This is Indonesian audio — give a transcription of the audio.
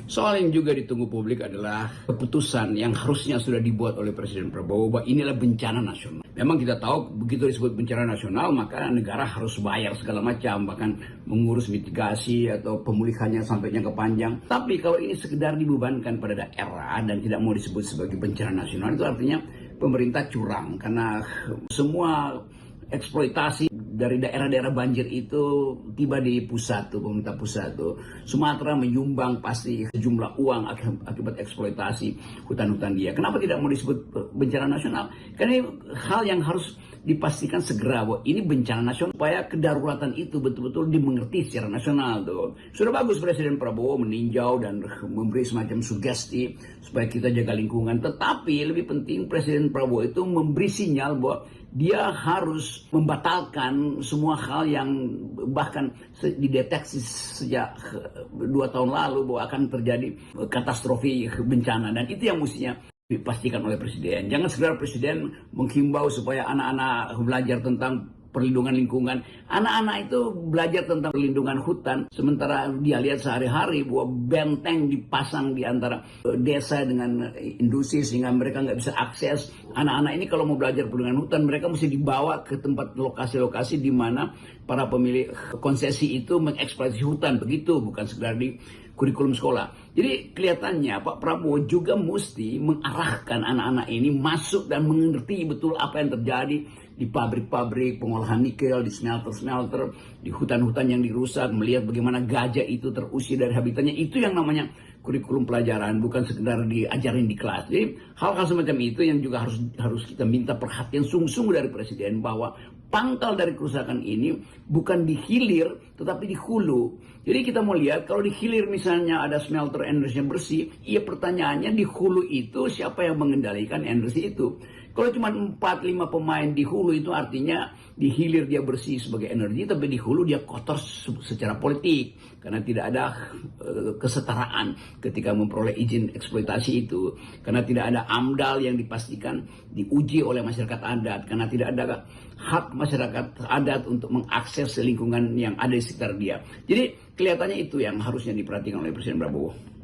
Soal yang juga ditunggu publik adalah keputusan yang harusnya sudah dibuat oleh Presiden Prabowo bahwa inilah bencana nasional. Memang kita tahu begitu disebut bencana nasional maka negara harus bayar segala macam, bahkan mengurus mitigasi atau pemulihannya sampai jangka panjang. Tapi kalau ini sekedar dibebankan pada daerah dan tidak mau disebut sebagai bencana nasional, itu artinya pemerintah curang karena semua eksploitasi dari daerah-daerah banjir itu tiba di pusat tuh, pemerintah pusat tuh. Sumatera menyumbang pasti sejumlah uang akibat eksploitasi hutan-hutan dia. Kenapa tidak mau disebut bencana nasional? Karena ini hal yang harus dipastikan segera bahwa ini bencana nasional supaya kedaruratan itu betul-betul dimengerti secara nasional tuh. Sudah bagus Presiden Prabowo meninjau dan memberi semacam sugesti supaya kita jaga lingkungan. Tetapi lebih penting Presiden Prabowo itu memberi sinyal bahwa dia harus membatalkan semua hal yang bahkan dideteksi sejak 2 tahun lalu bahwa akan terjadi katastrofi bencana, dan itu yang mestinya dipastikan oleh Presiden. Jangan sekedar Presiden menghimbau supaya anak-anak belajar tentang perlindungan lingkungan. Anak-anak itu belajar tentang perlindungan hutan, sementara dia lihat sehari-hari bahwa benteng dipasang di antara desa dengan industri sehingga mereka nggak bisa akses. Anak-anak ini kalau mau belajar perlindungan hutan, mereka mesti dibawa ke tempat lokasi-lokasi di mana para pemilik konsesi itu mengeksploitasi hutan. Begitu, bukan sekedar di kurikulum sekolah. Jadi kelihatannya Pak Prabowo juga mesti mengarahkan anak-anak ini masuk dan mengerti betul apa yang terjadi di pabrik-pabrik pengolahan nikel, di smelter-smelter, di hutan-hutan yang dirusak, melihat bagaimana gajah itu terusir dari habitatnya. Itu yang namanya kurikulum pelajaran, bukan sekedar diajarin di kelas. Jadi hal-hal semacam itu yang juga harus kita minta perhatian sungguh-sungguh dari Presiden, bahwa pangkal dari kerusakan ini bukan di hilir tetapi di hulu. Jadi kita mau lihat kalau di hilir misalnya ada smelter energinya bersih, iya pertanyaannya di hulu itu siapa yang mengendalikan energi itu? Kalau cuma 4-5 pemain di hulu itu artinya di hilir dia bersih sebagai energi, tapi di hulu dia kotor secara politik karena tidak ada kesetaraan ketika memperoleh izin eksploitasi itu, karena tidak ada AMDAL yang dipastikan diuji oleh masyarakat adat, karena tidak ada hak masyarakat adat untuk mengakses lingkungan yang ada di sekitar dia. Jadi kelihatannya itu yang harusnya diperhatikan oleh Presiden Prabowo.